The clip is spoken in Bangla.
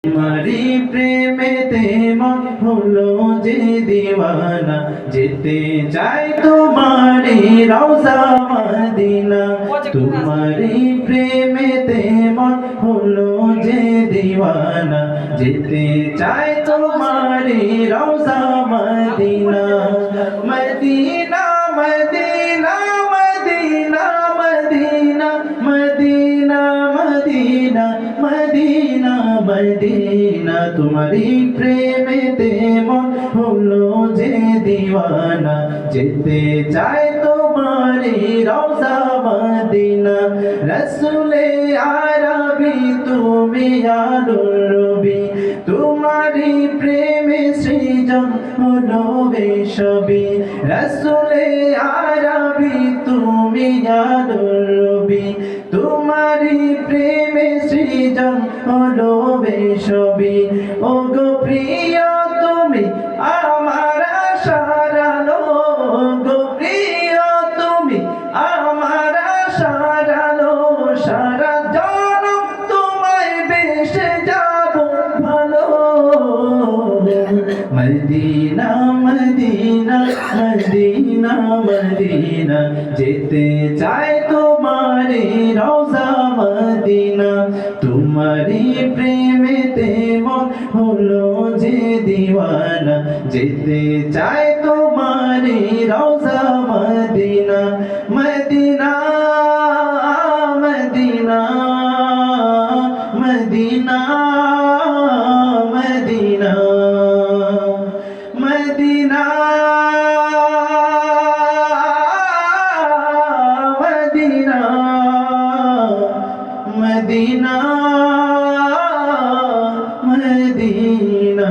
তোমারি প্রেমেতে মন হলো যে দিওয়ানা, যেতে চাই তোমারি রওজা মদিনা। তোমারি প্রেমেতে মন হলো যে দিওয়ানা, যেতে চাই তোমারি রওজা Medina. Medina Medina Medina Medina Medina Medina Medina Medina. তোমারি প্রেমেতে মন হলো যে দিওয়ানা, যেতে চাই তোমারি রওজা মদিনা। রসুলে আরবি তুমি আলোর রবি, তোমারি প্রেমে সৃজন হলো বেশবি। রসুলে আরবি তুমি আলোর রবি, তোমারি প্রেমে সৃজন হলো বেশবি। ও গো প্রিয় তুমি আমার আশার আলো, গো প্রিয় তুমি আমার আশার আলো। সারা জনম তোমায় বেসে যাব ভালো। মদিনা মদিনা মদিনা মদিনা, যেতে চাই তোমারি রওজা মদিনা। তোমারি প্রেমেতে মন হলো যে দিওয়ানা, যেতে চাই তোমারি রওজা Medina. Medina Medina Medina Medina Medina Medina Medina Medina.